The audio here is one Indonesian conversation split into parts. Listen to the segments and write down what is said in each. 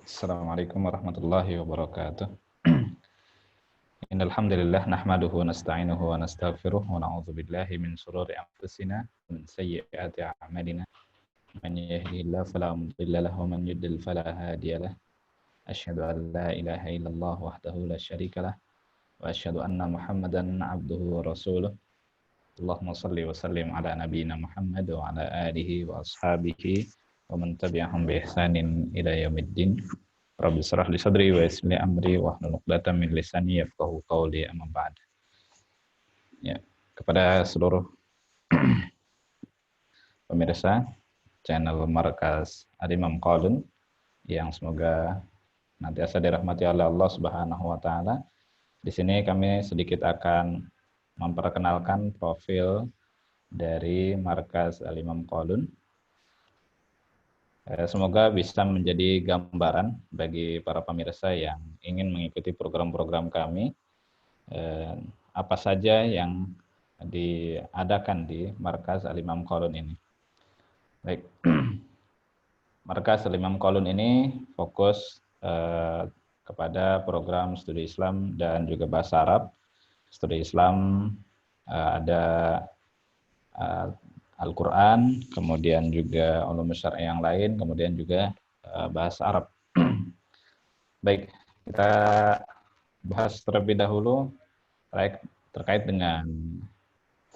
Assalamualaikum warahmatullahi wabarakatuh. Innal hamdalillah nahmaduhu wa nasta'inuhu wa nastaghfiruh wa na'udzu billahi min shururi anfusina wa min sayyiati a'malina. Man yahdihillahu fala mudilla lahu wa man yudlil fala hadiya lahu. Asyhadu an la ilaha illallah wahdahu la syarika lah wa asyhadu anna Muhammadan 'abduhu wa rasuluh. Allahumma shalli wa sallim ala nabiyyina Muhammad wa ala alihi wa ashabihi wa man tabi'ahum bi ihsanin ila yaumiddin. Rabbi shrah li sadri wa yassir li amri wahlul 'uqdatam min lisani yafqahu qawli, amma ba'd. Ya, kepada seluruh pemirsa channel Markas Al-Imam Qadun yang semoga nantiasa dirahmati oleh Allah Subhanahu wa taala. Di sini kami sedikit akan memperkenalkan profil dari Markas Al-Imam Qadun. Semoga bisa menjadi gambaran bagi para pemirsa yang ingin mengikuti program-program kami, apa saja yang diadakan di Markas Al-Imam Qadun ini. Baik, Markas Al-Imam Qadun ini fokus kepada program studi Islam dan juga bahasa Arab. Studi Islam ada Al-Quran, kemudian juga ulum syar'i yang lain, kemudian juga bahasa Arab. Baik, kita bahas terlebih dahulu terkait dengan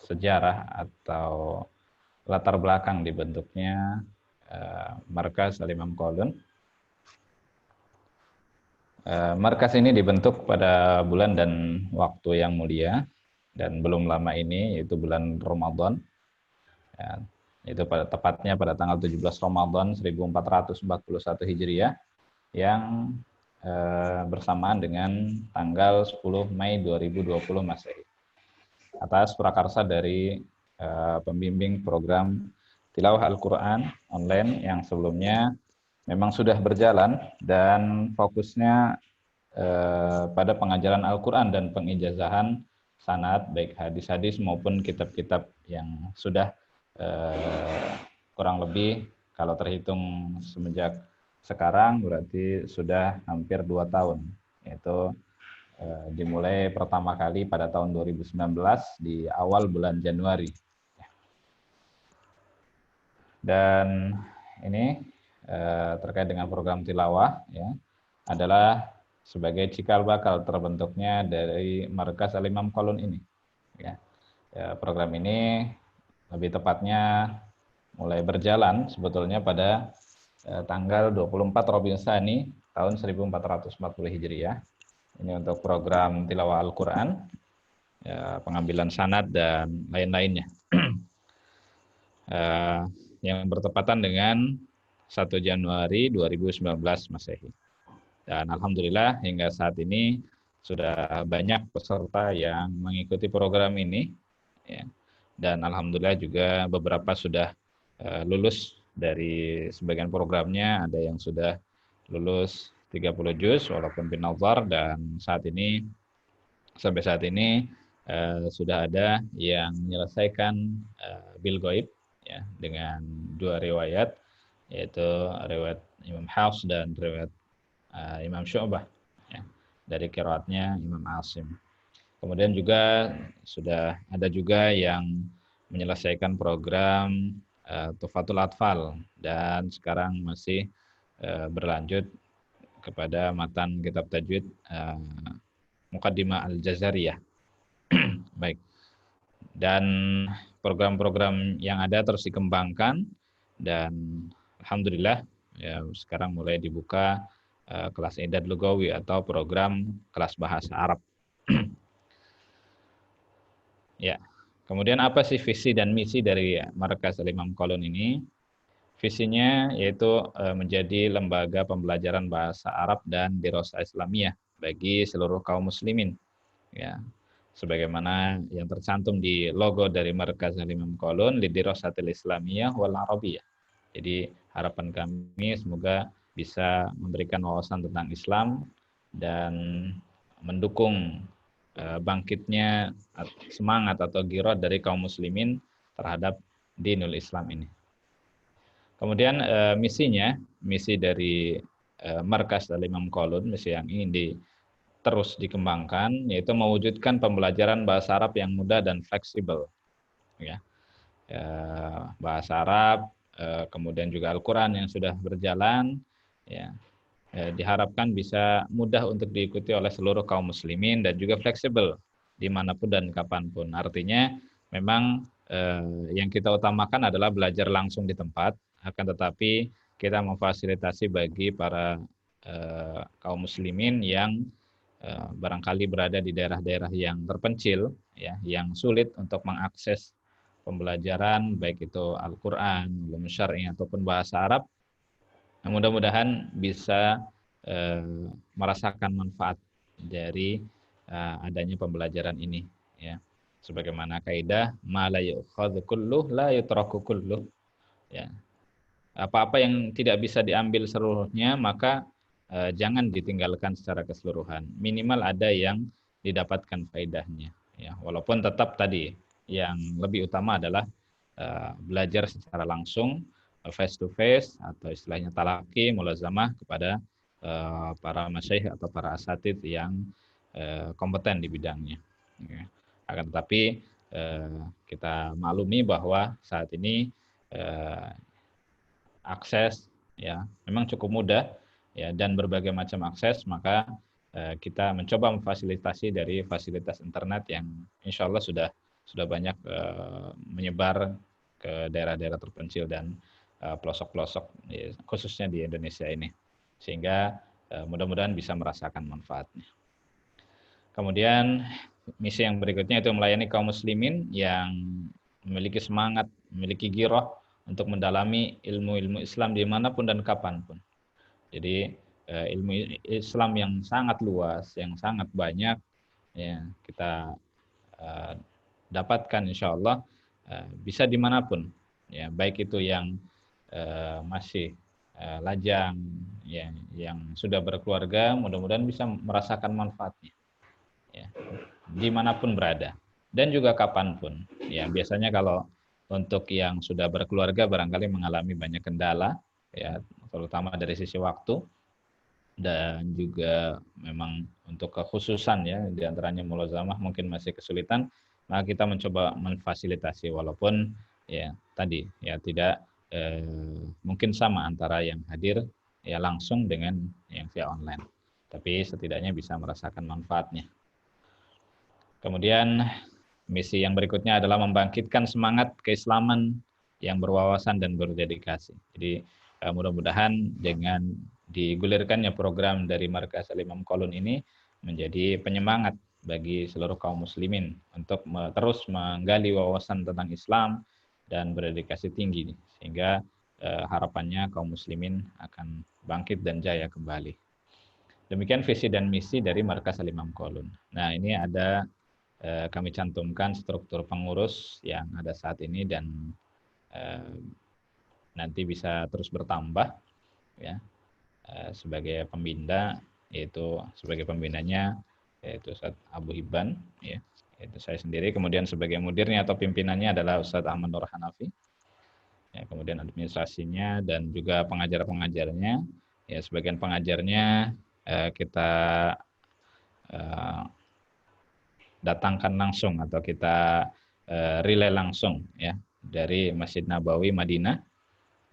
sejarah atau latar belakang dibentuknya Markas Al-Imam Qadun. Markas ini dibentuk pada bulan dan waktu yang mulia, dan belum lama ini, yaitu bulan Ramadan. Ya, itu tepatnya pada tanggal 17 Ramadan 1441 Hijriah yang bersamaan dengan tanggal 10 Mei 2020 Masehi. Atas prakarsa dari pembimbing program tilawah Al-Quran online yang sebelumnya memang sudah berjalan dan fokusnya pada pengajaran Al-Quran dan pengijazahan sanad, baik hadis-hadis maupun kitab-kitab yang sudah kurang lebih kalau terhitung semenjak sekarang berarti sudah hampir 2 tahun, yaitu dimulai pertama kali pada tahun 2019 di awal bulan Januari. Dan ini terkait dengan program tilawah ya, adalah sebagai cikal bakal terbentuknya dari Markas Al-Imam Qadun ini. Ya, program ini lebih tepatnya mulai berjalan sebetulnya pada tanggal 24 Rabiul Tsani tahun 1440 Hijriah. Ini untuk program tilawah Al-Quran, ya, pengambilan sanad dan lain-lainnya. Yang bertepatan dengan 1 Januari 2019 Masehi. Dan alhamdulillah hingga saat ini sudah banyak peserta yang mengikuti program ini, ya. Dan alhamdulillah juga beberapa sudah lulus dari sebagian programnya, ada yang sudah lulus 30 juz walaupun binazar, dan sampai saat ini sudah ada yang menyelesaikan bil ghaib ya, dengan 2 riwayat, yaitu riwayat Imam Hafs dan riwayat Imam Syu'bah ya, dari qiraatnya Imam Asim. Kemudian juga sudah ada juga yang menyelesaikan program Tuhfatul Atfal, dan sekarang masih berlanjut kepada matan kitab tajwid Muqaddimah Al-Jazariyah. Baik. Dan program-program yang ada terus dikembangkan, dan alhamdulillah ya, sekarang mulai dibuka kelas I'dad Lugawi atau program kelas bahasa Arab. Ya, kemudian apa sih visi dan misi dari Markas Al-Imam Qadun ini? Visinya yaitu menjadi lembaga pembelajaran bahasa Arab dan dirasah Islamiyah bagi seluruh kaum muslimin. Ya, sebagaimana yang tercantum di logo dari Markas Al-Imam Qadun, lidirasatil Islamiyah wal Arabiyah. Jadi harapan kami semoga bisa memberikan wawasan tentang Islam dan mendukung bangkitnya semangat atau giroh dari kaum muslimin terhadap dinul Islam ini. Kemudian misi dari Markas Al-Imam Qaulun, misi yang ini terus dikembangkan, yaitu mewujudkan pembelajaran bahasa Arab yang mudah dan fleksibel. Ya. Bahasa Arab, kemudian juga Al-Quran yang sudah berjalan, ya, diharapkan bisa mudah untuk diikuti oleh seluruh kaum muslimin dan juga fleksibel dimanapun dan kapanpun. Artinya memang yang kita utamakan adalah belajar langsung di tempat, akan tetapi kita memfasilitasi bagi para kaum muslimin yang barangkali berada di daerah-daerah yang terpencil, ya, yang sulit untuk mengakses pembelajaran baik itu Al-Quran, ulum syar'i ataupun bahasa Arab. Nah, mudah-mudahan bisa merasakan manfaat dari adanya pembelajaran ini, ya. Sebagaimana kaidah ma la yu'khadhu kulluh la yutraku kulluh, ya. Apa-apa yang tidak bisa diambil seluruhnya maka jangan ditinggalkan secara keseluruhan. Minimal ada yang didapatkan faedahnya, ya. Walaupun tetap tadi yang lebih utama adalah belajar secara langsung, face to face, atau istilahnya talaki, mulazamah kepada para masyayikh atau para asatidz yang kompeten di bidangnya. Ya. Akan tetapi kita maklumi bahwa saat ini akses, ya, memang cukup mudah, ya, dan berbagai macam akses, maka kita mencoba memfasilitasi dari fasilitas internet yang insya Allah sudah banyak menyebar ke daerah-daerah terpencil dan pelosok-pelosok, khususnya di Indonesia ini, sehingga mudah-mudahan bisa merasakan manfaatnya. Kemudian misi yang berikutnya itu melayani kaum muslimin yang memiliki semangat, memiliki giroh untuk mendalami ilmu-ilmu Islam dimanapun dan kapanpun. Jadi ilmu Islam yang sangat luas, yang sangat banyak, ya, kita dapatkan insya Allah bisa dimanapun, ya, baik itu yang masih lajang, ya, yang sudah berkeluarga, mudah-mudahan bisa merasakan manfaatnya, ya, dimanapun berada dan juga kapanpun. Ya, biasanya kalau untuk yang sudah berkeluarga barangkali mengalami banyak kendala, ya, terutama dari sisi waktu dan juga memang untuk kekhususan, ya, diantaranya mulazamah mungkin masih kesulitan, maka kita mencoba memfasilitasi walaupun ya tadi ya tidak mungkin sama antara yang hadir ya langsung dengan yang via online, tapi setidaknya bisa merasakan manfaatnya. Kemudian misi yang berikutnya adalah membangkitkan semangat keislaman yang berwawasan dan berdedikasi. Jadi mudah-mudahan dengan digulirkannya program dari Markas Al-Imam Qaulun ini menjadi penyemangat bagi seluruh kaum muslimin untuk terus menggali wawasan tentang Islam dan berdedikasi tinggi, sehingga harapannya kaum muslimin akan bangkit dan jaya kembali. Demikian visi dan misi dari Markas Al-Imam Qaulun. Nah, ini ada kami cantumkan struktur pengurus yang ada saat ini dan nanti bisa terus bertambah, ya. Sebagai pembina, yaitu sebagai pembinanya yaitu Ustadz Abu Hibban, ya, yaitu saya sendiri. Kemudian sebagai mudirnya atau pimpinannya adalah Ustadz Ahmad Nur Hanafi, ya, kemudian administrasinya dan juga pengajar-pengajarnya, ya, sebagian pengajarnya kita datangkan langsung atau kita relay langsung, ya, dari Masjid Nabawi Madinah,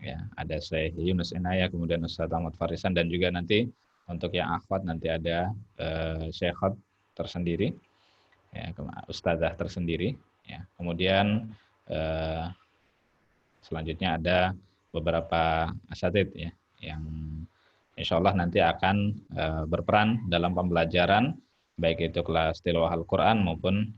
ya, ada Syekh Yunus Inayah, kemudian Ustadz Ahmad Farisan, dan juga nanti untuk yang akhwat nanti ada Syekhot tersendiri, ya, Ustadzah tersendiri, ya. Kemudian selanjutnya ada beberapa asatidz, ya, yang insya Allah nanti akan berperan dalam pembelajaran baik itu kelas tilawah Al-Quran maupun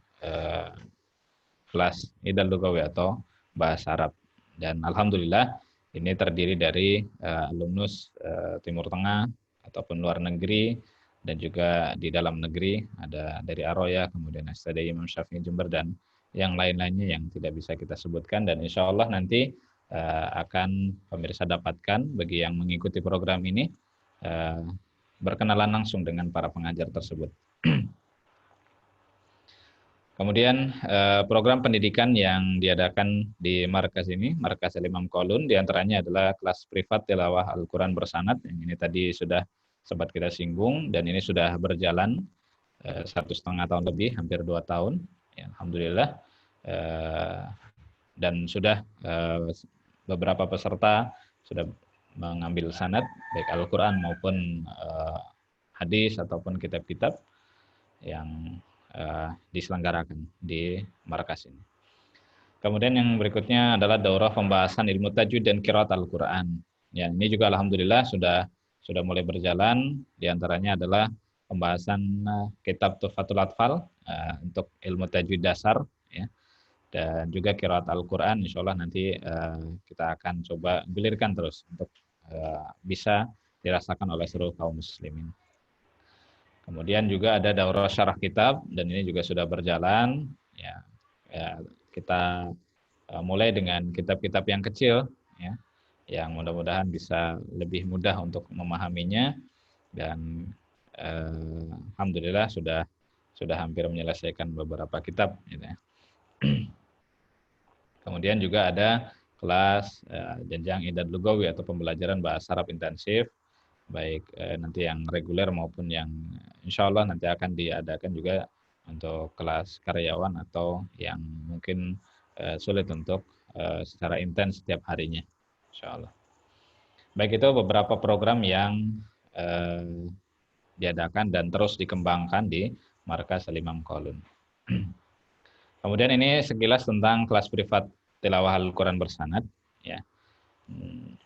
kelas idal lugawi atau bahasa Arab. Dan alhamdulillah ini terdiri dari alumnus Timur Tengah ataupun luar negeri dan juga di dalam negeri, ada dari Aroya, kemudian STD Imam Syafi'i Jember dan yang lain-lainnya yang tidak bisa kita sebutkan, dan insya Allah nanti akan pemirsa dapatkan bagi yang mengikuti program ini berkenalan langsung dengan para pengajar tersebut. Kemudian program pendidikan yang diadakan di markas ini, Markas Al-Imam Qaulun, diantaranya adalah kelas privat tilawah Al-Quran bersanad, yang ini tadi sudah sempat kita singgung, dan ini sudah berjalan 1,5 tahun lebih, hampir 2 tahun, ya, Alhamdulillah. Dan sudah beberapa peserta sudah mengambil sanad, baik Al-Quran maupun hadis ataupun kitab-kitab yang diselenggarakan di markas ini. Kemudian yang berikutnya adalah daurah pembahasan ilmu tajwid dan qiraat Al-Quran. Ya, ini juga alhamdulillah sudah mulai berjalan. Di antaranya adalah pembahasan kitab Tuhfatul Atfal untuk ilmu tajwid dasar, ya, dan juga qiraat Al-Quran. Insya Allah nanti kita akan coba gulirkan terus untuk bisa dirasakan oleh seluruh kaum muslimin. Kemudian juga ada daurah syarah kitab, dan ini juga sudah berjalan. Ya, kita mulai dengan kitab-kitab yang kecil, ya, yang mudah-mudahan bisa lebih mudah untuk memahaminya, dan alhamdulillah sudah hampir menyelesaikan beberapa kitab, gitu ya. Kemudian juga ada kelas jenjang I'dad Lugawi atau pembelajaran bahasa Arab intensif, baik nanti yang reguler maupun yang insya Allah nanti akan diadakan juga untuk kelas karyawan atau yang mungkin sulit untuk secara intens setiap harinya, insya Allah. Baik, itu beberapa program yang diadakan dan terus dikembangkan di Markas Al-Imam Qaulun. Kemudian ini sekilas tentang kelas privat tilawah Al-Quran bersanad, ya.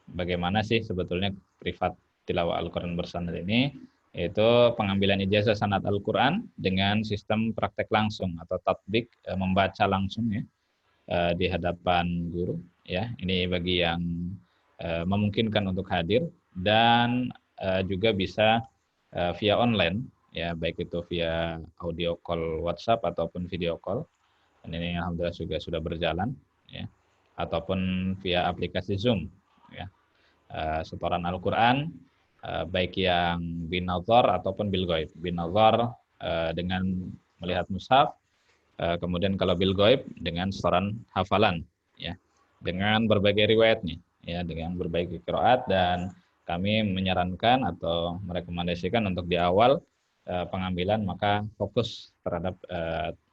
Bagaimana sih sebetulnya privat tilawah Al-Quran bersanad ini? Yaitu pengambilan ijazah sanad Al-Quran dengan sistem praktek langsung atau tatbik, membaca langsung, ya, di hadapan guru, ya. Ini bagi yang memungkinkan untuk hadir, dan juga bisa via online, ya, baik itu via audio call WhatsApp ataupun video call. Dan ini alhamdulillah juga sudah berjalan, ya, ataupun via aplikasi Zoom, ya. Setoran Al-Quran baik yang binazar ataupun bil ghaib. Binazar dengan melihat mushaf, kemudian kalau bil ghaib dengan setoran hafalan, ya, dengan berbagai riwayatnya, ya, dengan berbagai qiraat. Dan kami menyarankan atau merekomendasikan untuk di awal pengambilan maka fokus terhadap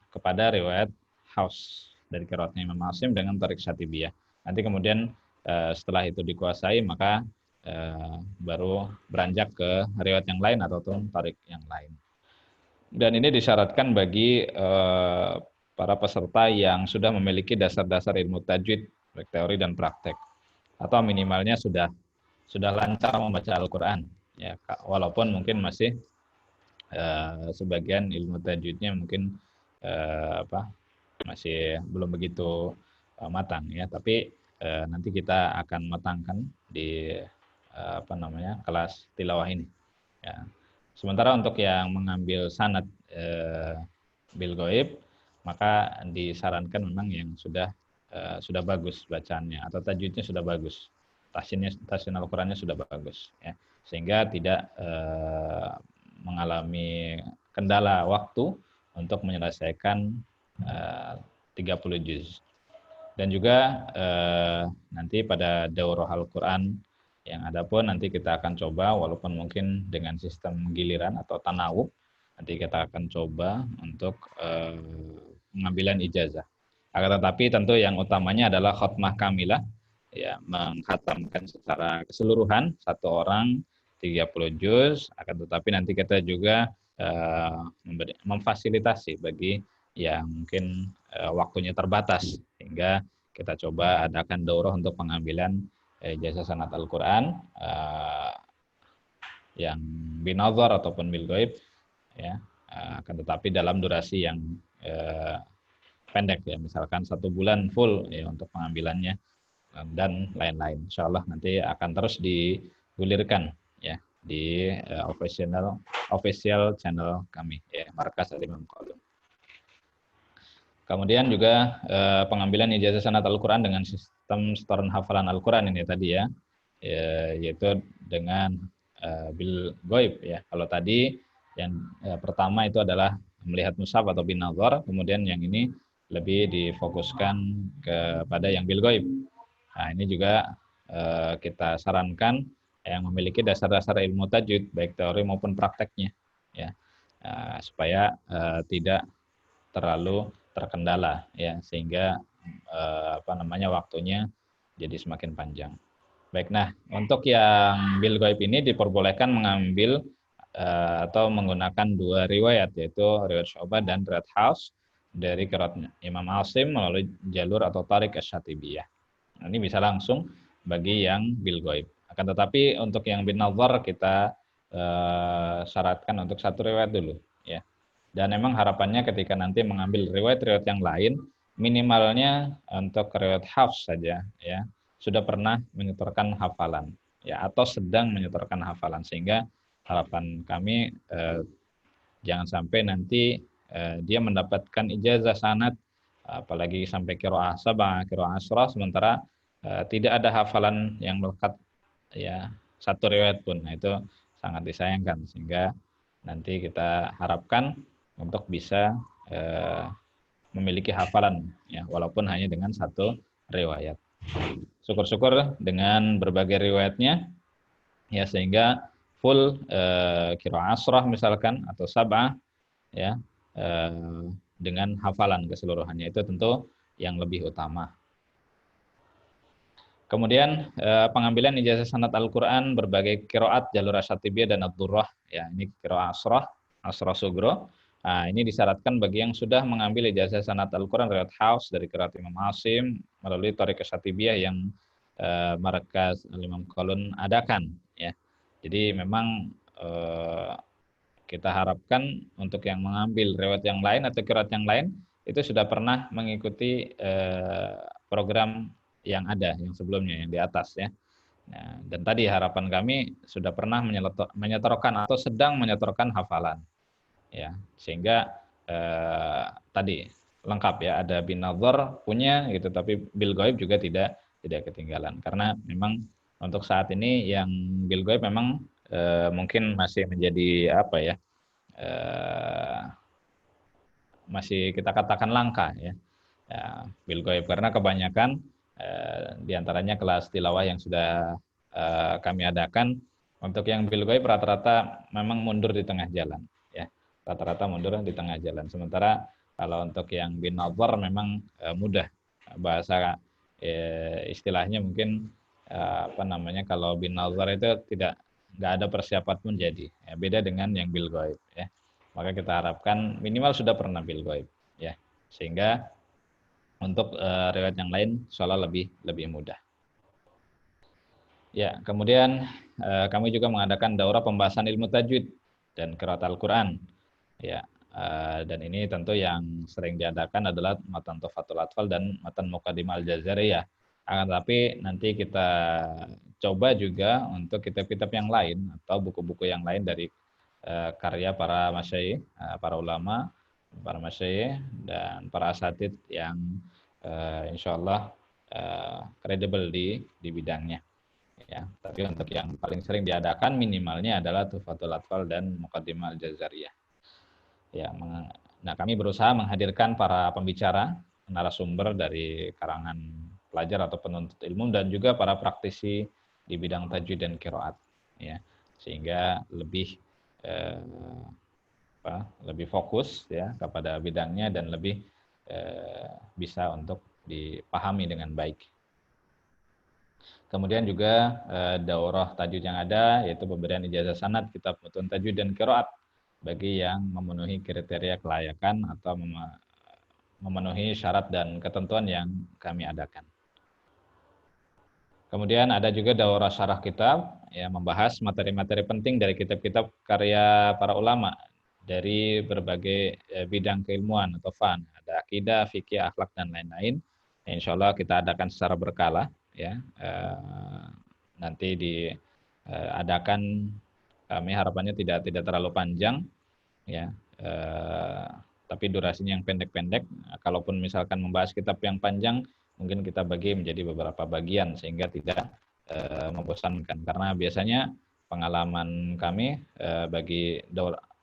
kepada riwayat Hafs dari qiraatnya Imam Asim dengan Thariq Syatibiyah. Nanti kemudian setelah itu dikuasai maka baru beranjak ke riwayat yang lain ataupun Thariq yang lain. Dan ini disyaratkan bagi para peserta yang sudah memiliki dasar-dasar ilmu tajwid, baik teori dan praktek, atau minimalnya sudah lancar membaca Al-Quran, ya, walaupun mungkin masih sebagian ilmu tajwidnya mungkin masih belum begitu matang, ya, tapi nanti kita akan matangkan di kelas tilawah ini, ya. Sementara untuk yang mengambil sanad bil ghaib maka disarankan memang yang sudah bagus bacaannya atau tajwidnya sudah bagus, tahsin Al-Qur'annya sudah bagus, ya, sehingga tidak mengalami kendala waktu untuk menyelesaikan 30 juz. Dan juga nanti pada daurah Al-Quran yang ada pun nanti kita akan coba, walaupun mungkin dengan sistem giliran atau tanawub, nanti kita akan coba untuk pengambilan ijazah. Akan tetapi tentu yang utamanya adalah khotmah kamilah, ya, menghatamkan secara keseluruhan satu orang 30 juz. Akan tetapi nanti kita juga memfasilitasi bagi yang mungkin waktunya terbatas, sehingga kita coba adakan daurah untuk pengambilan ijazah sanad Al-Quran yang binazar ataupun bil ghaib, ya, akan tetapi dalam durasi yang pendek, ya, misalkan 1 bulan full, ya, untuk pengambilannya dan lain-lain. Insya Allah nanti akan terus digulirkan, ya, di official channel kami, ya, Markas Al-Imam Qaulun. Kemudian juga pengambilan ijazah sanad Al-Quran dengan sistem setoran hafalan Al-Quran ini tadi, ya, yaitu dengan bil ghaib, ya. Kalau tadi yang pertama itu adalah melihat mushaf atau bin nazar, kemudian yang ini lebih difokuskan kepada yang bil ghaib. Nah, ini juga kita sarankan yang memiliki dasar-dasar ilmu tajwid baik teori maupun prakteknya, ya, supaya tidak terlalu terkendala, ya, sehingga waktunya jadi semakin panjang. Baik, nah untuk yang bil ghaib ini diperbolehkan mengambil atau menggunakan dua riwayat, yaitu riwayat Syu'bah dan riwayat Hafs dari qiraat Imam Asim melalui jalur atau tarik asy-Syatibiyah. Ini bisa langsung bagi yang bil ghaib. Akan tetapi untuk yang bin nazar kita syaratkan untuk satu riwayat dulu, ya. Dan memang harapannya ketika nanti mengambil riwayat-riwayat yang lain, minimalnya untuk riwayat Hafs saja, ya, sudah pernah menyetorkan hafalan, ya, atau sedang menyetorkan hafalan, sehingga harapan kami jangan sampai nanti dia mendapatkan ijazah sanad, apalagi sampai qiraah sab'ah, qiraah asyrah, sementara tidak ada hafalan yang melekat, ya, satu riwayat pun. Nah, itu sangat disayangkan, sehingga nanti kita harapkan untuk bisa memiliki hafalan, ya, walaupun hanya dengan satu riwayat. Syukur-syukur dengan berbagai riwayatnya, ya, sehingga full qiraah asyrah misalkan atau sab'ah, ya, dengan hafalan keseluruhannya, itu tentu yang lebih utama. Kemudian pengambilan ijazah sanad Al-Qur'an berbagai qiraat jalur asy-Syatibiyah dan ad-Durrah, ya, ini qiraah asyrah sugro. Nah, ini disyaratkan bagi yang sudah mengambil ijazah sanad Al-Qur'an riwayat Hafs dari qiraat Imam Asim melalui thariq asy-Syatibiyah yang markas Imam Qalun adakan, ya. Jadi memang kita harapkan untuk yang mengambil riwayat yang lain atau qiraat yang lain itu sudah pernah mengikuti program yang ada yang sebelumnya yang di atas, ya. Nah, dan tadi harapan kami sudah pernah menyetorkan atau sedang menyetorkan hafalan, ya, sehingga tadi lengkap, ya, ada bin nazar punya gitu, tapi bil ghaib juga tidak ketinggalan, karena memang untuk saat ini yang bil ghaib memang mungkin masih menjadi apa, ya, masih kita katakan langka, ya, bil ghaib, karena kebanyakan diantaranya kelas tilawah yang sudah kami adakan, untuk yang bil ghaib rata-rata memang mundur di tengah jalan, ya, rata-rata mundur di tengah jalan. Sementara kalau untuk yang bin nazar memang mudah, bahasa istilahnya mungkin kalau bin nazar itu nggak ada persiapan pun jadi, ya, beda dengan yang bil ghaib, ya. Maka kita harapkan minimal sudah pernah bil ghaib, ya, sehingga untuk riwayat yang lain seolah lebih mudah. Ya, kemudian kami juga mengadakan daurah pembahasan ilmu tajwid dan qiraat Al-Qur'an. Ya, dan ini tentu yang sering diadakan adalah matan Tuhfatul Atfal dan matan Muqaddimah Al-Jazariyah. Akan tetapi nanti kita coba juga untuk kitab-kitab yang lain atau buku-buku yang lain dari karya para masyayikh, para ulama, para masyayikh dan para asatidz yang insya Allah kredibel di bidangnya, ya. Tapi untuk yang paling sering diadakan minimalnya adalah Tuhfatul Atfal dan Muqaddimah Al-Jazariyah. Ya, nah kami berusaha menghadirkan para pembicara, narasumber dari karangan pelajar atau penuntut ilmu dan juga para praktisi di bidang tajwid dan qiraat, ya, sehingga lebih lebih fokus, ya, kepada bidangnya dan lebih bisa untuk dipahami dengan baik. Kemudian juga daurah tajwid yang ada, yaitu pemberian ijazah sanad kitab mutun tajwid dan qiraat bagi yang memenuhi kriteria kelayakan atau memenuhi syarat dan ketentuan yang kami adakan. Kemudian ada juga daurah syarah kitab, ya, membahas materi-materi penting dari kitab-kitab karya para ulama dari berbagai bidang keilmuan atau fan. Ada akidah, fikih, akhlak, dan lain-lain. Insya Allah kita adakan secara berkala, ya. Nanti diadakan, kami harapannya tidak terlalu panjang, ya. Tapi durasinya yang pendek-pendek. Kalaupun misalkan membahas kitab yang panjang, mungkin kita bagi menjadi beberapa bagian sehingga tidak membosankan. Karena biasanya pengalaman kami bagi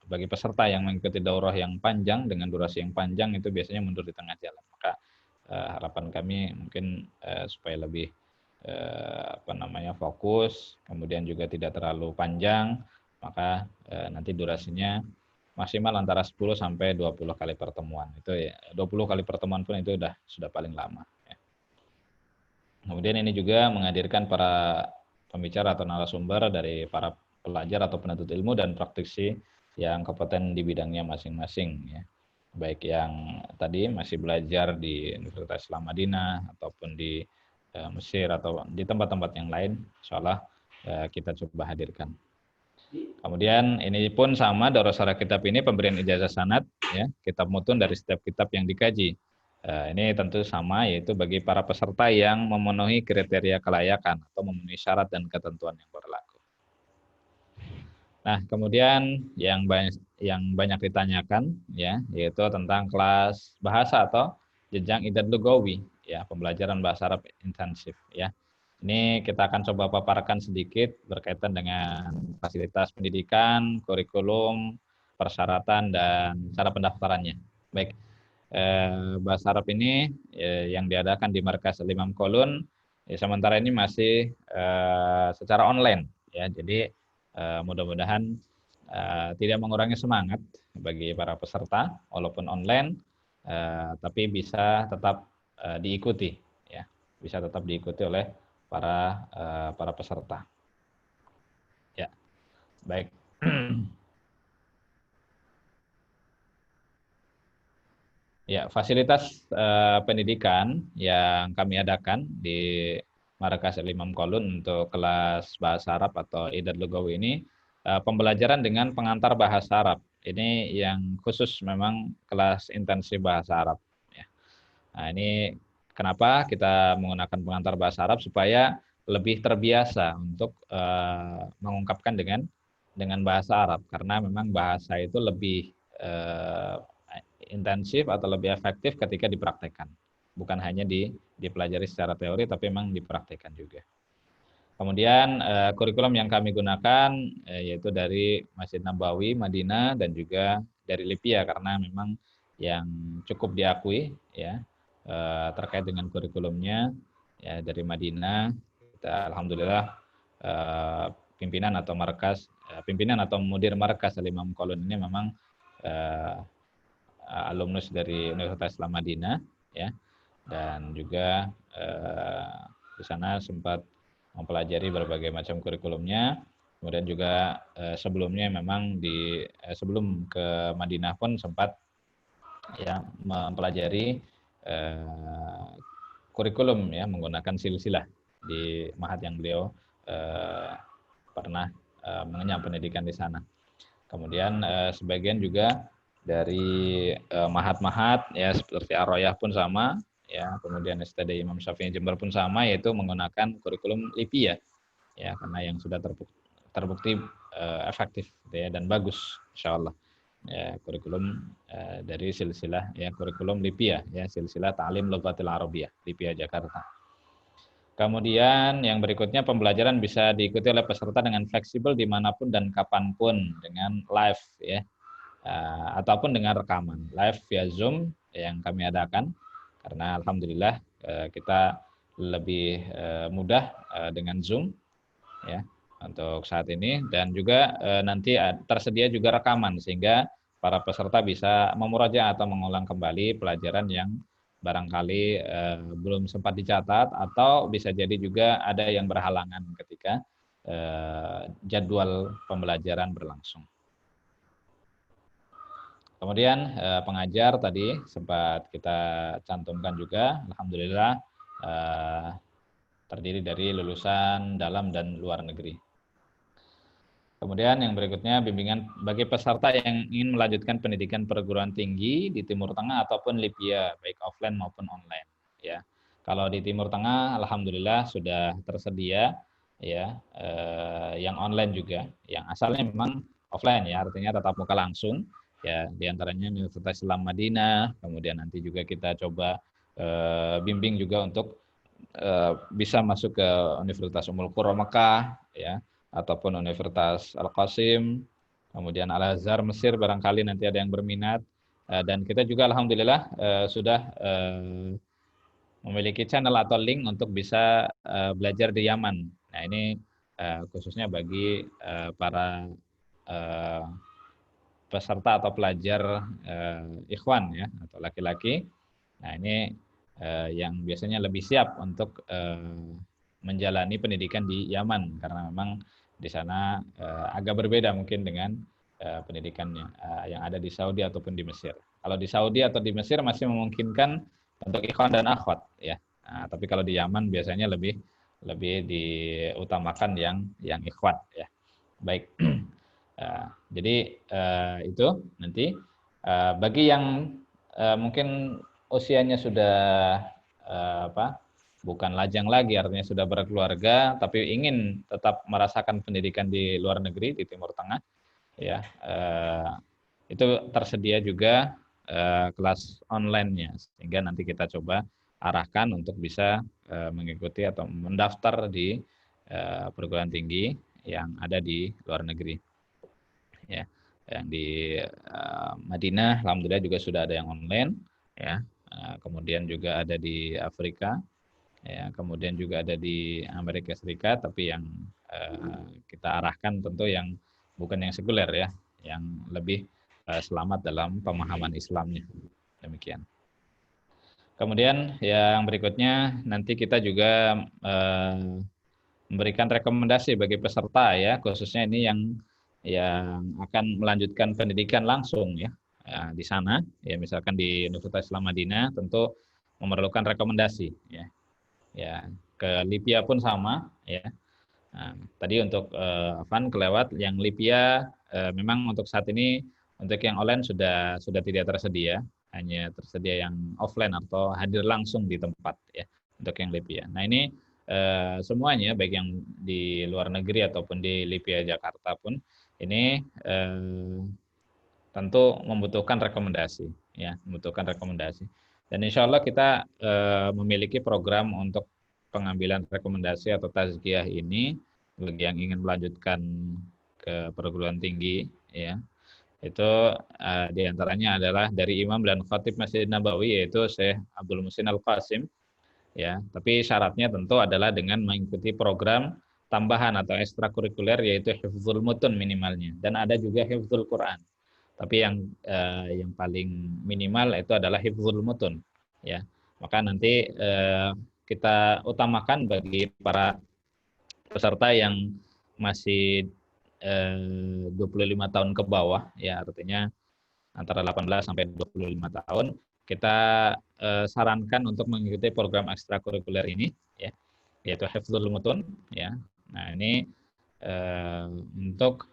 bagi peserta yang mengikuti daurah yang panjang dengan durasi yang panjang itu biasanya mundur di tengah jalan. Maka harapan kami mungkin supaya lebih fokus, kemudian juga tidak terlalu panjang, maka nanti durasinya maksimal antara 10 sampai 20 kali pertemuan. Itu ya, 20 kali pertemuan pun itu sudah paling lama. Ya. Kemudian ini juga menghadirkan para pembicara atau narasumber dari para pelajar atau penuntut ilmu dan praktisi yang kompeten di bidangnya masing-masing, ya. Baik yang tadi masih belajar di Universitas Islam Madinah ataupun di Mesir atau di tempat-tempat yang lain, insya Allah kita coba hadirkan. Kemudian ini pun sama, daurah syarah kitab ini pemberian ijazah sanad, ya, kitab mutun dari setiap kitab yang dikaji. Ini tentu sama, yaitu bagi para peserta yang memenuhi kriteria kelayakan atau memenuhi syarat dan ketentuan yang berlaku. Nah, kemudian yang banyak ditanyakan, ya, yaitu tentang kelas bahasa atau jenjang idad lugawi, ya, pembelajaran bahasa Arab intensif, ya. Ini kita akan coba paparkan sedikit berkaitan dengan fasilitas pendidikan, kurikulum, persyaratan, dan cara pendaftarannya. Baik, bahasa Arab ini yang diadakan di Markas Imam Qaulun, sementara ini masih secara online, ya. Jadi mudah-mudahan tidak mengurangi semangat bagi para peserta, walaupun online, tapi bisa tetap diikuti, ya, bisa tetap diikuti oleh para peserta. Ya, baik. Ya, fasilitas pendidikan yang kami adakan di Markas Imam Qaulun untuk kelas bahasa Arab atau idad lugawi ini, pembelajaran dengan pengantar bahasa Arab. Ini yang khusus memang kelas intensif bahasa Arab. Ya. Nah, ini kenapa kita menggunakan pengantar bahasa Arab, supaya lebih terbiasa untuk mengungkapkan dengan bahasa Arab, karena memang bahasa itu lebih intensif atau lebih efektif ketika dipraktekkan. Bukan hanya dipelajari secara teori, tapi memang dipraktekkan juga. Kemudian kurikulum yang kami gunakan yaitu dari Masjid Nabawi, Madinah, dan juga dari Lipia, karena memang yang cukup diakui, ya, terkait dengan kurikulumnya, ya, dari Madinah. Kita alhamdulillah pimpinan atau mudir Markas Imam Qaulun ini memang alumnus dari Universitas Islam Madinah, ya, dan juga di sana sempat mempelajari berbagai macam kurikulumnya. Kemudian juga sebelumnya memang sebelum ke Madinah pun sempat, ya, mempelajari kurikulum, ya, menggunakan silsilah di Mahat yang beliau pernah mengenyam pendidikan di sana. Kemudian sebagian juga dari mahat-mahat, ya, seperti Ar-Royah pun sama, ya, kemudian STD Imam Syafi'i Jember pun sama, yaitu menggunakan kurikulum LIPI, ya, karena yang sudah terbukti efektif, ya, dan bagus, insya Allah, ya, kurikulum dari silsilah, ya, kurikulum LIPI, ya, silsilah Ta'lim Lughatil Arabiyyah, LIPI Jakarta. Kemudian yang berikutnya, pembelajaran bisa diikuti oleh peserta dengan fleksibel dimanapun dan kapanpun dengan live, ya, ataupun dengan rekaman live via Zoom yang kami adakan, karena alhamdulillah kita lebih mudah dengan Zoom, ya, untuk saat ini, dan juga nanti tersedia juga rekaman sehingga para peserta bisa memurojaah atau mengulang kembali pelajaran yang barangkali belum sempat dicatat, atau bisa jadi juga ada yang berhalangan ketika jadwal pembelajaran berlangsung. Kemudian pengajar tadi sempat kita cantumkan juga, alhamdulillah terdiri dari lulusan dalam dan luar negeri. Kemudian yang berikutnya, bimbingan bagi peserta yang ingin melanjutkan pendidikan perguruan tinggi di Timur Tengah ataupun Libya, baik offline maupun online, ya. Kalau di Timur Tengah alhamdulillah sudah tersedia, ya, yang online juga, yang asalnya memang offline, ya, artinya tatap muka langsung, ya, diantaranya Universitas Islam Madinah. Kemudian nanti juga kita coba bimbing juga untuk bisa masuk ke Universitas Ummul Qura Mekah, ya, ataupun Universitas Al-Qasim, kemudian Al-Azhar Mesir barangkali nanti ada yang berminat. Dan kita juga alhamdulillah sudah memiliki channel atau link untuk bisa belajar di Yaman. Nah, ini khususnya bagi para eh, peserta atau pelajar ikhwan ya atau laki-laki. Nah, ini yang biasanya lebih siap untuk menjalani pendidikan di Yaman karena memang di sana agak berbeda mungkin dengan pendidikannya yang ada di Saudi ataupun di Mesir. Kalau di Saudi atau di Mesir masih memungkinkan untuk ikhwan dan akhwat ya. Nah, tapi kalau di Yaman biasanya lebih diutamakan yang ikhwan ya. Baik. Jadi itu nanti bagi yang mungkin usianya sudah apa bukan lajang lagi artinya sudah berkeluarga tapi ingin tetap merasakan pendidikan di luar negeri di Timur Tengah ya itu tersedia juga kelas online-nya sehingga nanti kita coba arahkan untuk bisa mengikuti atau mendaftar di perguruan tinggi yang ada di luar negeri ya yang di Madinah alhamdulillah juga sudah ada yang online ya kemudian juga ada di Afrika ya kemudian juga ada di Amerika Serikat tapi yang kita arahkan tentu yang bukan yang sekuler ya yang lebih selamat dalam pemahaman Islamnya demikian. Kemudian yang berikutnya nanti kita juga memberikan rekomendasi bagi peserta ya, khususnya ini yang akan melanjutkan pendidikan langsung ya, di sana ya misalkan di Universitas Islam Madinah tentu memerlukan rekomendasi ya. Ya, ke Lipia pun sama ya. Nah, tadi untuk Van kelewat yang Lipia memang untuk saat ini untuk yang online sudah tidak tersedia, hanya tersedia yang offline atau hadir langsung di tempat ya untuk yang Lipia. Nah, ini semuanya baik yang di luar negeri ataupun di Lipia Jakarta pun ini tentu membutuhkan rekomendasi ya, membutuhkan rekomendasi. Dan insya Allah kita memiliki program untuk pengambilan rekomendasi atau tazkiyah ini bagi yang ingin melanjutkan ke perguruan tinggi ya. Itu diantaranya adalah dari Imam dan Khatib Masjid Nabawi yaitu Syekh Abdul Muhsin Al-Qasim ya. Tapi syaratnya tentu adalah dengan mengikuti program tambahan atau ekstrakurikuler yaitu hifdzul mutun minimalnya dan ada juga hifdzul Quran. Tapi yang paling minimal itu adalah hifdzul mutun ya. Maka nanti kita utamakan bagi para peserta yang masih 25 tahun ke bawah ya artinya antara 18 sampai 25 tahun kita sarankan untuk mengikuti program ekstrakurikuler ini ya yaitu hifdzul mutun ya. Nah, ini untuk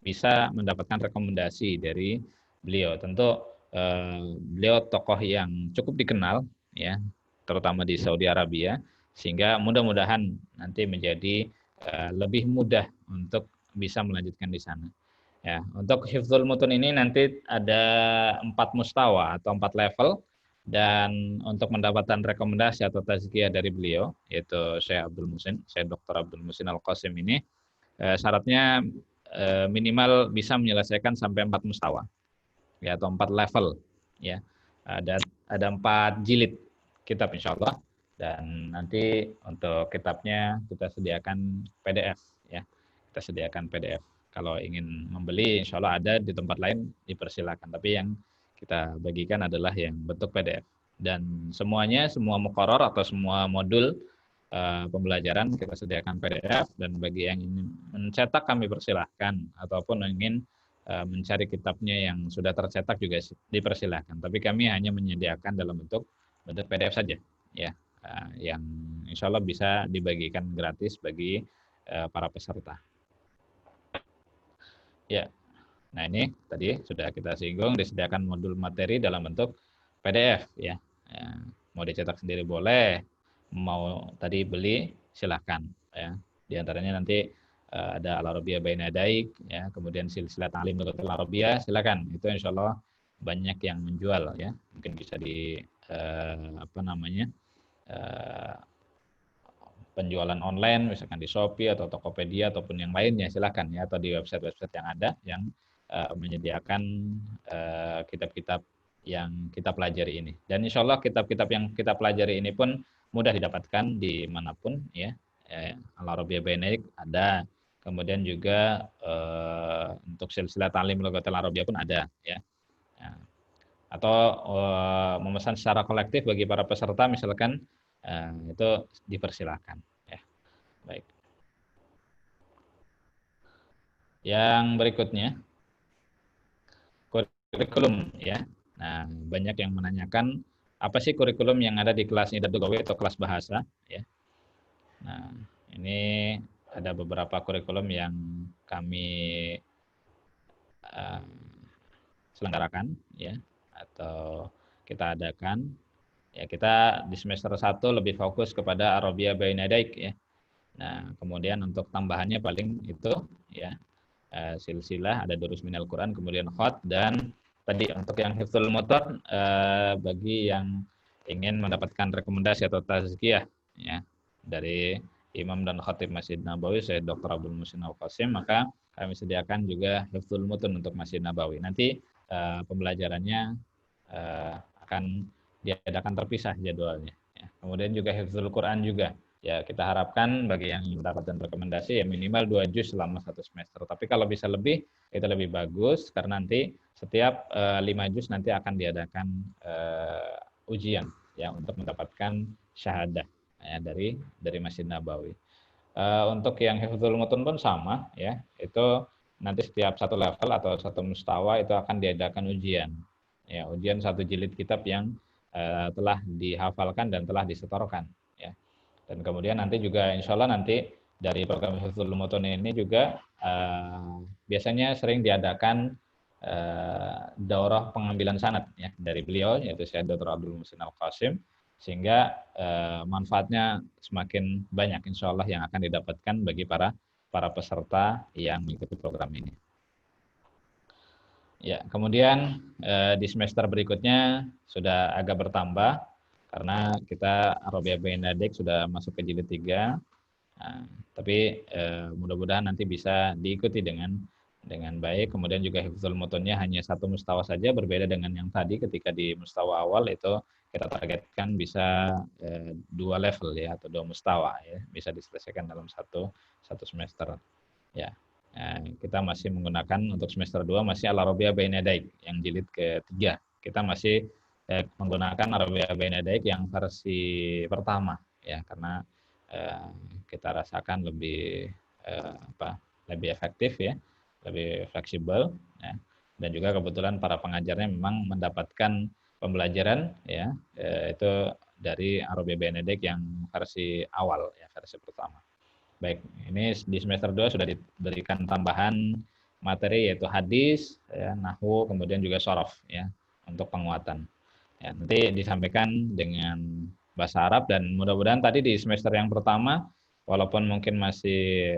bisa mendapatkan rekomendasi dari beliau. Tentu beliau tokoh yang cukup dikenal ya, terutama di Saudi Arabia sehingga mudah-mudahan nanti menjadi lebih mudah untuk bisa melanjutkan di sana. Ya, untuk hifdzul mutun ini nanti ada 4 mustawa atau 4 level dan untuk mendapatkan rekomendasi atau tazkiyah dari beliau yaitu Syekh Abdul Muhsin, Syekh Dr. Abdul Muhsin Al-Qasim ini syaratnya minimal bisa menyelesaikan sampai 4 mustawa ya atau 4 level ya. Ada 4 jilid kitab insyaallah dan nanti untuk kitabnya kita sediakan PDF ya. Kita sediakan PDF. Kalau ingin membeli insyaallah ada di tempat lain dipersilakan. Tapi yang kita bagikan adalah yang bentuk PDF dan semuanya semua muqarrar atau semua modul pembelajaran kita sediakan PDF dan bagi yang ingin mencetak kami persilahkan ataupun ingin mencari kitabnya yang sudah tercetak juga dipersilahkan. Tapi kami hanya menyediakan dalam bentuk PDF saja ya yang insya Allah bisa dibagikan gratis bagi para peserta. Ya, nah ini tadi sudah kita singgung disediakan modul materi dalam bentuk PDF ya. Mau dicetak sendiri boleh, mau tadi beli silahkan ya. Di antaranya nanti ada Al-Arabiyah Baina Daik ya, kemudian silsilah ta'lim Lughatil Arabiyah silakan. Itu insyaallah banyak yang menjual ya. Mungkin bisa di apa namanya? Penjualan online misalkan di Shopee atau Tokopedia ataupun yang lainnya silakan ya atau di website-website yang ada yang menyediakan kitab-kitab yang kita pelajari ini. Dan insya Allah kitab-kitab yang kita pelajari ini pun mudah didapatkan dimanapun ya. Al-Arabiyyah Bainadik ada, kemudian juga untuk silsilah Ta'lim Lughatil Arabiyyah pun ada ya. Atau memesan secara kolektif bagi para peserta misalkan itu dipersilakan ya. Baik. Yang berikutnya kurikulum ya. Nah, banyak yang menanyakan apa sih kurikulum yang ada di kelas Nidab Lugawi atau kelas bahasa ya. Nah, ini ada beberapa kurikulum yang kami selenggarakan ya atau kita adakan. Ya, kita di semester 1 lebih fokus kepada Arabiyyah Bainadaik ya. Nah, kemudian untuk tambahannya paling itu ya silsilah, ada durus minal Quran, kemudian khot, dan tadi untuk yang hifdzul muton bagi yang ingin mendapatkan rekomendasi atau tazkiyah ya dari Imam dan Khatib Masjid Nabawi, saya Dr. Abdul Muhsin Al-Qasim, maka kami sediakan juga hifdzul mutun untuk Masjid Nabawi. Nanti pembelajarannya akan diadakan terpisah jadwalnya. Ya. Kemudian juga hifdzul Quran juga. Ya, kita harapkan bagi yang mendapatkan rekomendasi ya minimal 2 juz selama 1 semester. Tapi kalau bisa lebih, itu lebih bagus karena nanti setiap 5 juz nanti akan diadakan ujian ya untuk mendapatkan syahadah ya, dari Masjid Nabawi. Untuk yang hifdzul mutun pun sama ya, itu nanti setiap satu level atau satu mustawa itu akan diadakan ujian. Ya, ujian satu jilid kitab yang telah dihafalkan dan telah disetorkan ya. Dan kemudian nanti juga insya Allah nanti dari program Hifdzul Mutun ini juga biasanya sering diadakan daurah pengambilan sanad ya dari beliau yaitu Syekh Dr. Abdul Muhsin Al-Qasim, sehingga manfaatnya semakin banyak insya Allah yang akan didapatkan bagi para peserta yang mengikuti program ini. Ya, kemudian di semester berikutnya sudah agak bertambah karena kita Arabiyyah Bainadik sudah masuk ke jilid 3. Nah, tapi mudah-mudahan nanti bisa diikuti dengan baik. Kemudian juga hifdzul mutunnya hanya satu mustawa saja, berbeda dengan yang tadi ketika di mustawa awal itu kita targetkan bisa 2 level ya atau 2 mustawa ya, bisa diselesaikan dalam satu semester. Ya. Nah, kita masih menggunakan untuk semester 2 masih Al-Arabiyyah Bainadaik yang jilid ke-3. Kita masih menggunakan Arabiyyah Bainadaik yang versi pertama ya karena kita rasakan lebih lebih efektif ya, lebih fleksibel ya. Dan juga kebetulan para pengajarnya memang mendapatkan pembelajaran ya itu dari Arabiyyah Bainadaik yang versi awal ya, versi pertama. Baik, ini di semester 2 sudah diberikan tambahan materi yaitu hadis, ya, nahwu, kemudian juga shorof ya untuk penguatan. Ya, nanti disampaikan dengan bahasa Arab dan mudah-mudahan tadi di semester yang pertama walaupun mungkin masih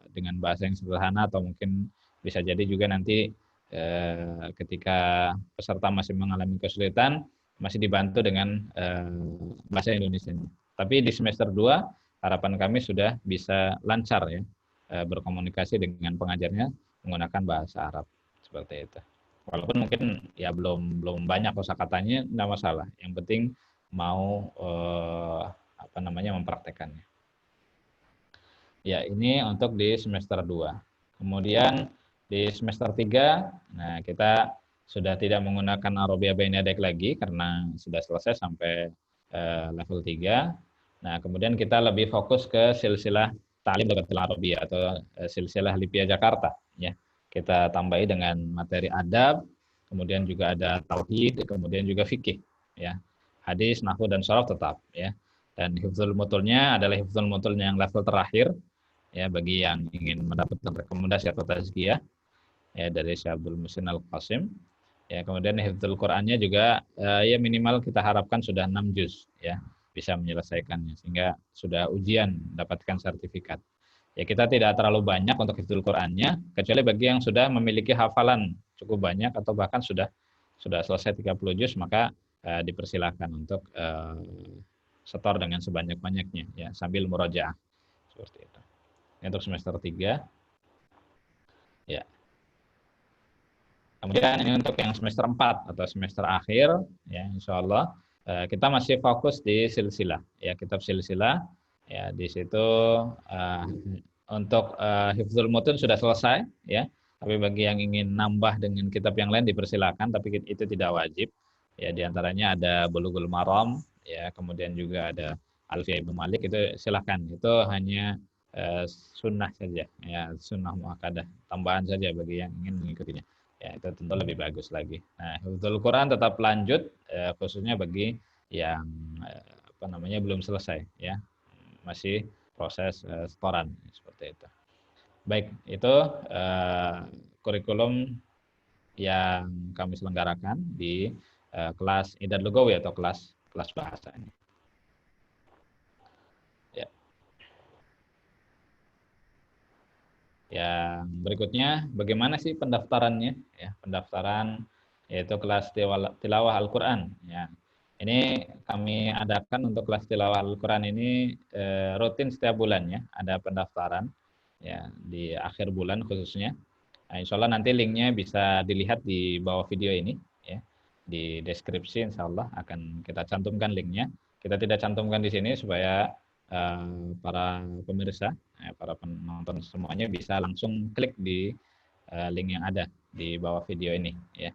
dengan bahasa yang sederhana atau mungkin bisa jadi juga nanti ketika peserta masih mengalami kesulitan masih dibantu dengan bahasa Indonesia. Tapi di semester 2 harapan kami sudah bisa lancar ya berkomunikasi dengan pengajarnya menggunakan bahasa Arab seperti itu. Walaupun mungkin ya belum banyak kosakatanya, tidak masalah. Yang penting mau mempraktekannya. Ya, ini untuk di semester 2. Kemudian di semester 3, nah kita sudah tidak menggunakan Arabiyyah Bainadaik lagi karena sudah selesai sampai level 3. Nah, kemudian kita lebih fokus ke silsilah Ta'lim Lughatil Arabiyyah atau silsilah Lipia Jakarta ya. Kita tambahi dengan materi adab, kemudian juga ada tauhid, kemudian juga fikih ya. Hadis, nahwu dan shorof tetap ya. Dan hifdzul mutulnya adalah hifdzul mutulnya yang level terakhir ya bagi yang ingin mendapatkan rekomendasi atau tazkiyah ya dari Syekh Abdul Muhsin Al-Qasim. Ya, kemudian hifdzul Qur'annya juga ya minimal kita harapkan sudah 6 juz ya. Bisa menyelesaikannya sehingga sudah ujian dapatkan sertifikat. Ya, kita tidak terlalu banyak untuk hifdzul Qur'annya kecuali bagi yang sudah memiliki hafalan cukup banyak atau bahkan sudah selesai 30 juz maka dipersilakan untuk setor dengan sebanyak-banyaknya ya sambil murojaah seperti itu. Ini untuk semester 3. Ya. Kemudian ini untuk yang semester 4 atau semester akhir, ya insya Allah kita masih fokus di silsilah, ya kitab silsilah. Ya di situ untuk hifdzul mutun sudah selesai, ya. Tapi bagi yang ingin nambah dengan kitab yang lain dipersilakan, tapi itu tidak wajib. Ya di antaranya ada Bulughul Maram, ya kemudian juga ada Alfiyah Ibnu Malik, itu silakan. Itu hanya sunnah saja, ya sunnah muakkadah, tambahan saja bagi yang ingin mengikutinya. Ya itu tentu lebih bagus lagi. Nah, hifdzul Quran tetap lanjut, khususnya bagi yang apa namanya belum selesai, ya masih proses setoran seperti itu. Baik, itu kurikulum yang kami selenggarakan di kelas Idad Lugawi atau kelas bahasa ini. Ya. Yang berikutnya, bagaimana sih pendaftarannya? Ya, pendaftaran yaitu kelas tilawah Al-Quran. Ya, ini kami adakan untuk kelas tilawah Al-Quran ini rutin setiap bulannya. Ada pendaftaran ya di akhir bulan khususnya. Nah, insya Allah nanti linknya bisa dilihat di bawah video ini, ya di deskripsi. Insya Allah akan kita cantumkan linknya. Kita tidak cantumkan di sini supaya para pemirsa, para penonton semuanya bisa langsung klik di link yang ada di bawah video ini, ya.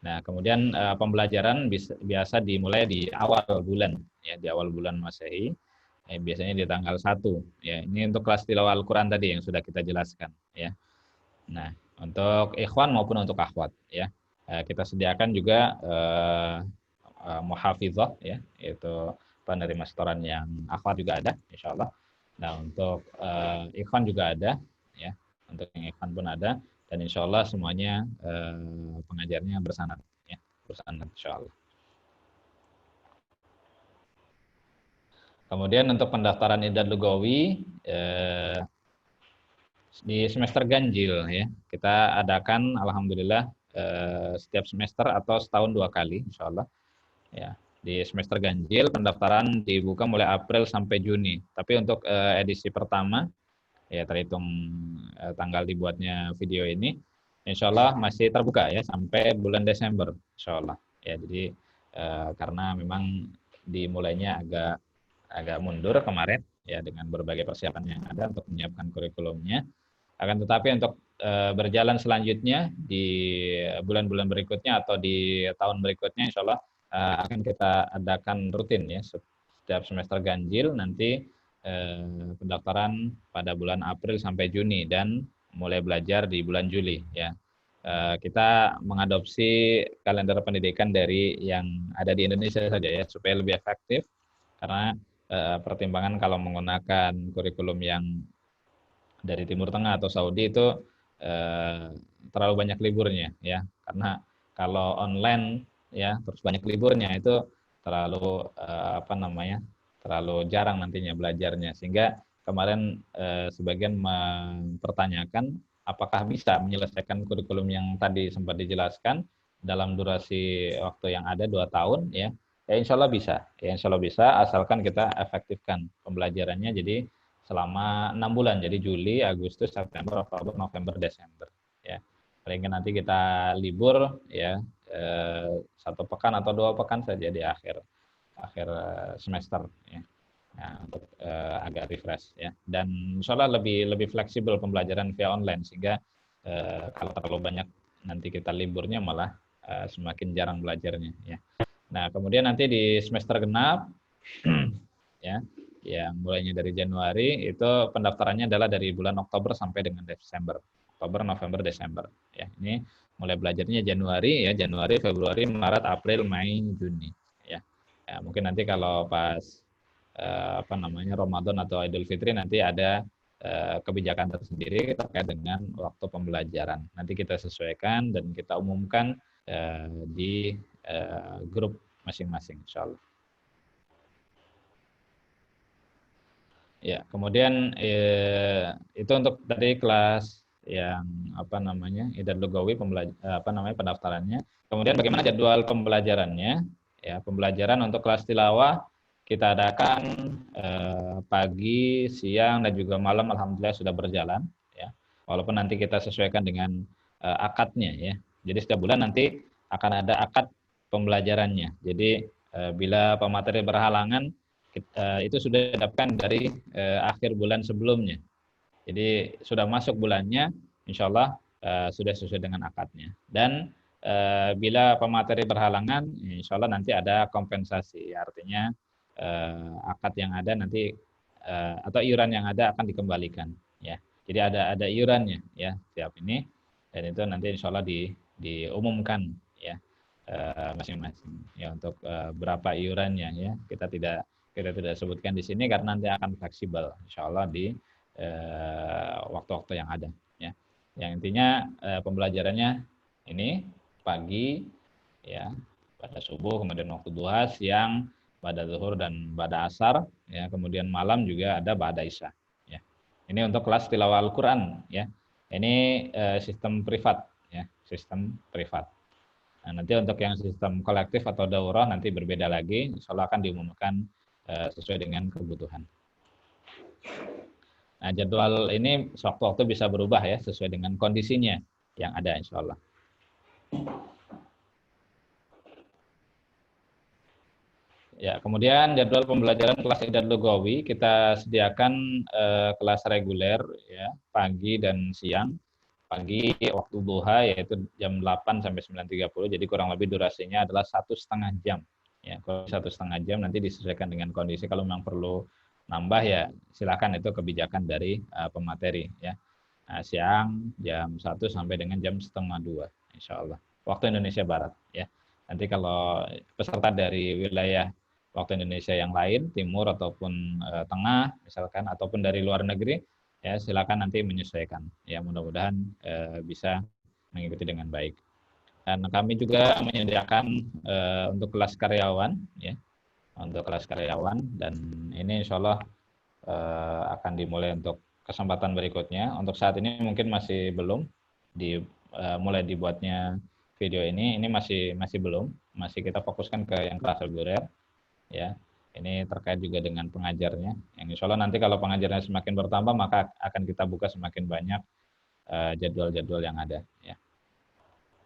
Nah, kemudian pembelajaran biasa dimulai di awal bulan, ya di awal bulan Masehi, biasanya di tanggal 1. Ya, ini untuk kelas tilawah Al-Quran tadi yang sudah kita jelaskan, ya. Nah, untuk ikhwan maupun untuk akhwat, ya kita sediakan juga muhafizah, ya yaitu penerima setoran yang akhwat juga ada, insya Allah. Nah, untuk ikhwan juga ada, ya untuk yang ikhwan pun ada, dan insya Allah semuanya pengajarnya bersanad, ya bersanad insya Allah. Kemudian untuk pendaftaran Idad Lugawi di semester ganjil, ya kita adakan alhamdulillah setiap semester atau setahun 2 kali insya Allah, ya di semester ganjil pendaftaran dibuka mulai April sampai Juni, tapi untuk edisi pertama ya terhitung tanggal dibuatnya video ini insya Allah masih terbuka ya sampai bulan Desember insya Allah, ya jadi karena memang dimulainya agak mundur kemarin ya dengan berbagai persiapan yang ada untuk menyiapkan kurikulumnya. Akan tetapi untuk berjalan selanjutnya di bulan-bulan berikutnya atau di tahun berikutnya, insya Allah akan kita adakan rutin ya setiap semester ganjil nanti pendaftaran pada bulan April sampai Juni dan mulai belajar di bulan Juli ya. Kita mengadopsi kalender pendidikan dari yang ada di Indonesia saja ya supaya lebih efektif, karena pertimbangan kalau menggunakan kurikulum yang dari Timur Tengah atau Saudi itu terlalu banyak liburnya ya, karena kalau online ya terus banyak liburnya itu terlalu apa namanya terlalu jarang nantinya belajarnya, sehingga kemarin sebagian mempertanyakan apakah bisa menyelesaikan kurikulum yang tadi sempat dijelaskan dalam durasi waktu yang ada 2 tahun ya. Ya insya Allah bisa, ya insya Allah bisa asalkan kita efektifkan pembelajarannya jadi selama 6 bulan, jadi Juli, Agustus, September, Oktober, November, Desember. Ya, paling nanti kita libur ya 1 pekan atau 2 pekan saja di akhir semester ya. Nah, untuk agak refresh ya. Dan insya Allah lebih fleksibel pembelajaran via online, sehingga kalau terlalu banyak nanti kita liburnya malah semakin jarang belajarnya ya. Nah, kemudian nanti di semester genap ya yang mulainya dari Januari itu pendaftarannya adalah dari bulan Oktober sampai dengan Desember. Oktober, November, Desember. Ya, ini mulai belajarnya Januari ya, Januari, Februari, Maret, April, Mei, Juni ya. Ya mungkin nanti kalau pas apa namanya Ramadan atau Idul Fitri nanti ada kebijakan tersendiri terkait dengan waktu pembelajaran. Nanti kita sesuaikan dan kita umumkan di grup masing-masing insyaallah. Ya, kemudian itu untuk dari kelas yang apa namanya Idad Lugawi apa namanya pendaftarannya. Kemudian bagaimana jadwal pembelajarannya? Ya, pembelajaran untuk kelas tilawah kita adakan pagi, siang dan juga malam alhamdulillah sudah berjalan ya. Walaupun nanti kita sesuaikan dengan akadnya ya. Jadi setiap bulan nanti akan ada akad pembelajarannya. Jadi bila pemateri berhalangan itu sudah didapatkan dari akhir bulan sebelumnya. Jadi sudah masuk bulannya, insya Allah sudah sesuai dengan akadnya. Dan bila pemateri berhalangan, insya Allah nanti ada kompensasi. Artinya akad yang ada nanti atau iuran yang ada akan dikembalikan. Ya, jadi ada iurannya ya setiap ini, dan itu nanti insya Allah diumumkan ya masing-masing ya untuk berapa iurannya ya. Kita tidak sebutkan di sini karena nanti akan fleksibel insya Allah di waktu-waktu yang ada ya. Yang intinya pembelajarannya ini pagi ya pada subuh, kemudian waktu duha, siang pada zuhur dan pada asar ya, kemudian malam juga ada pada isya ya. Ini untuk kelas tilawah Al-Qur'an ya. Ini sistem privat ya, sistem privat. Nah, nanti untuk yang sistem kolektif atau daurah nanti berbeda lagi, insya Allah akan diumumkan sesuai dengan kebutuhan. Nah, jadwal ini sewaktu-waktu bisa berubah ya, sesuai dengan kondisinya yang ada insya Allah. Ya, kemudian jadwal pembelajaran kelas I'dad Lughawi kita sediakan kelas reguler ya, pagi dan siang. Pagi waktu duha yaitu jam 8 sampai 9.30, jadi kurang lebih durasinya adalah 1,5 jam. Ya, kalau 1,5 jam nanti disesuaikan dengan kondisi, kalau memang perlu nambah ya silakan, itu kebijakan dari pemateri ya. Nah, siang jam 1 sampai dengan jam 1:30 insya Allah waktu Indonesia Barat ya. Nanti kalau peserta dari wilayah waktu Indonesia yang lain, timur ataupun tengah misalkan, ataupun dari luar negeri ya silakan nanti menyesuaikan ya, mudah-mudahan bisa mengikuti dengan baik. Dan kami juga menyediakan untuk kelas karyawan ya, untuk kelas karyawan, dan ini insya Allah akan dimulai untuk kesempatan berikutnya. Untuk saat ini mungkin masih belum mulai dibuatnya video ini masih belum, masih kita fokuskan ke yang kelas reguler ya. Ini terkait juga dengan pengajarnya, yang insya Allah nanti kalau pengajarnya semakin bertambah maka akan kita buka semakin banyak jadwal-jadwal yang ada ya.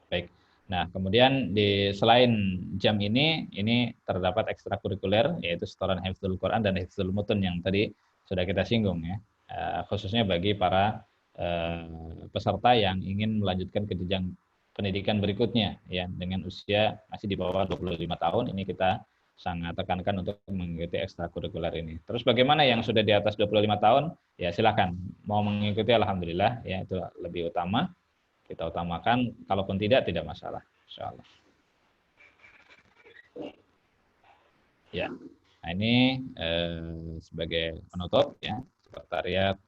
Baik. Nah, kemudian selain jam ini terdapat ekstrakurikuler, yaitu setoran Hifdzul Quran dan Hifdzul Mutun yang tadi sudah kita singgung ya, khususnya bagi para peserta yang ingin melanjutkan ke jenjang pendidikan berikutnya ya, dengan usia masih di bawah 25 tahun, ini kita sangat tekankan untuk mengikuti ekstrakurikuler ini. Terus bagaimana yang sudah di atas 25 tahun? Ya silakan, mau mengikuti alhamdulillah ya, itu lebih utama. Kita utamakan, kalaupun tidak masalah, insya Allah. Ya, nah ini sebagai penutup ya, sekretariat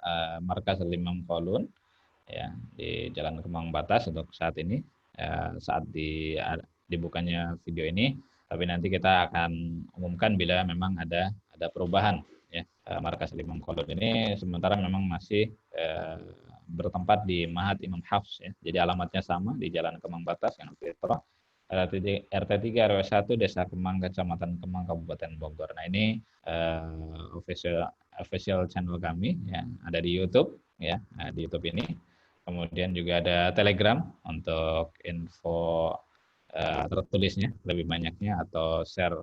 Markas Al-Imam Qaulun ya di Jalan Kemang Batas untuk saat ini, saat dibukanya video ini. Tapi nanti kita akan umumkan bila memang ada perubahan ya. Markas Imam Qaulun ini sementara memang masih bertempat di Mahat Imam Hafs ya. Jadi alamatnya sama di Jalan Kemang Batas yang Fitrah, RT 3 RW 1 Desa Kemang, Kecamatan Kemang, Kabupaten Bogor. Nah, ini official channel kami ya, ada di YouTube ya. Nah, di YouTube ini. Kemudian juga ada Telegram untuk info tertulisnya lebih banyaknya, atau share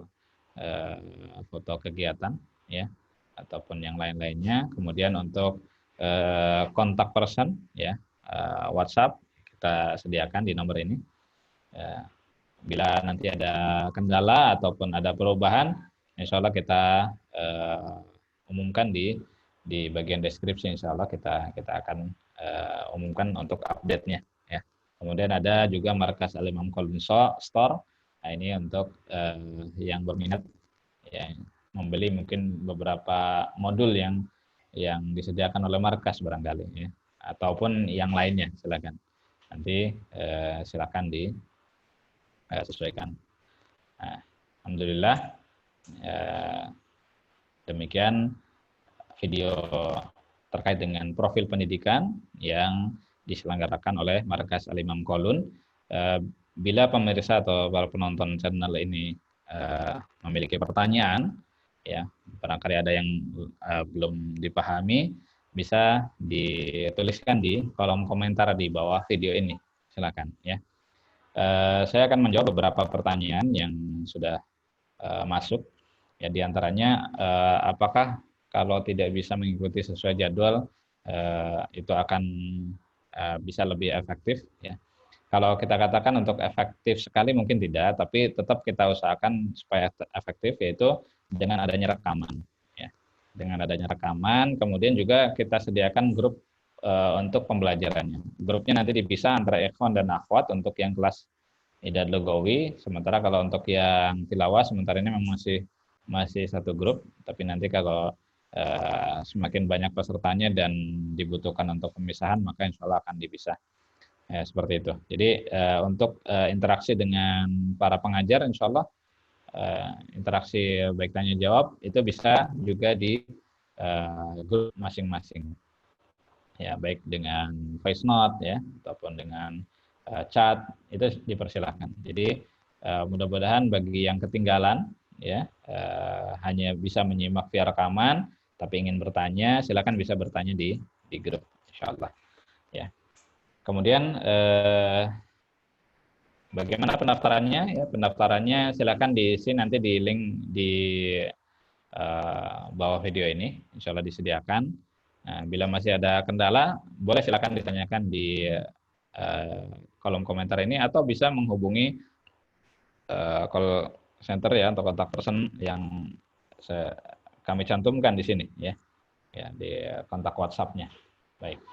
foto kegiatan ya, ataupun yang lain-lainnya. Kemudian untuk kontak person ya, WhatsApp kita sediakan di nomor ini ya. Bila nanti ada kendala ataupun ada perubahan, insya Allah kita umumkan di bagian deskripsi, insya Allah kita akan umumkan untuk update-nya ya. Kemudian ada juga Markas Al-Imam Qaulun Store. Nah, ini untuk yang berminat ya, membeli mungkin beberapa modul yang disediakan oleh markas barangkali ya, ataupun yang lainnya, silakan. Nanti silakan disesuaikan. Nah, alhamdulillah demikian video terkait dengan profil pendidikan yang diselenggarakan oleh Markas Al-Imam Qaulun. Bila pemirsa atau para penonton channel ini memiliki pertanyaan, ya barangkali ada yang belum dipahami, bisa dituliskan di kolom komentar di bawah video ini, silakan ya. Saya akan menjawab beberapa pertanyaan yang sudah masuk. Ya, diantaranya apakah kalau tidak bisa mengikuti sesuai jadwal itu akan bisa lebih efektif? Ya. Kalau kita katakan untuk efektif sekali mungkin tidak, tapi tetap kita usahakan supaya efektif, yaitu dengan adanya rekaman. Ya. Dengan adanya rekaman, kemudian juga kita sediakan grup untuk pembelajarannya. Grupnya nanti dipisah antara ikhwan dan akhwat untuk yang kelas Idad Lugawi, sementara kalau untuk yang tilawah sementara ini memang masih satu grup, tapi nanti kalau semakin banyak pesertanya dan dibutuhkan untuk pemisahan, maka insya Allah akan dipisah. Seperti itu. Jadi untuk interaksi dengan para pengajar, insya Allah interaksi baik tanya jawab itu bisa juga di grup masing-masing. Ya, baik dengan voice note ya ataupun dengan chat itu dipersilahkan. Jadi mudah-mudahan bagi yang ketinggalan ya hanya bisa menyimak via rekaman tapi ingin bertanya silakan bisa bertanya di grup insyaallah ya. Kemudian bagaimana pendaftarannya ya, pendaftarannya silakan diisi nanti di link di bawah video ini insyaallah disediakan. Nah, bila masih ada kendala, boleh silakan ditanyakan di kolom komentar ini atau bisa menghubungi call center ya atau kontak person yang kami cantumkan di sini ya, ya di kontak WhatsApp-nya. Baik.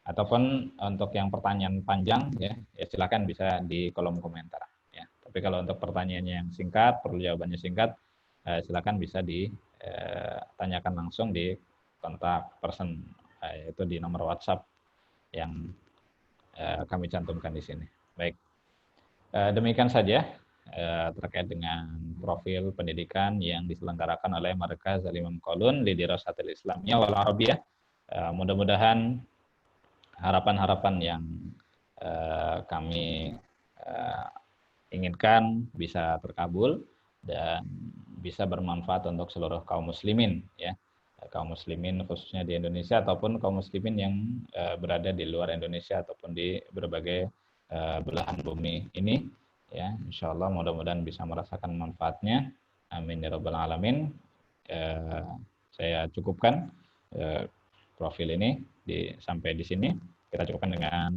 Ataupun untuk yang pertanyaan panjang ya, ya silakan bisa di kolom komentar ya. Tapi kalau untuk pertanyaannya yang singkat, perlu jawabannya singkat, silakan bisa ditanyakan langsung di kontak person yaitu di nomor WhatsApp yang kami cantumkan di sini. Baik, demikian saja terkait dengan profil pendidikan yang diselenggarakan oleh Markaz Al-Imam Qaulun li Dirasatil Islamiyah wal Arabiyah. Mudah-mudahan harapan-harapan yang kami inginkan bisa terkabul dan bisa bermanfaat untuk seluruh kaum muslimin ya, kaum muslimin khususnya di Indonesia ataupun kaum muslimin yang berada di luar Indonesia ataupun di berbagai belahan bumi ini ya. Insyaallah mudah-mudahan bisa merasakan manfaatnya, amin ya rabbal alamin. Saya cukupkan profil ini sampai di sini. Kita cukupkan dengan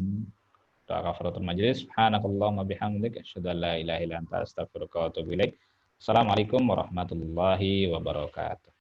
doa kafaratul majelis. Subhanakallahumma bihamdik asyhadu an la ilaha illa anta astaghfiruka wa atubu ilaik. Assalamualaikum warahmatullahi wabarakatuh.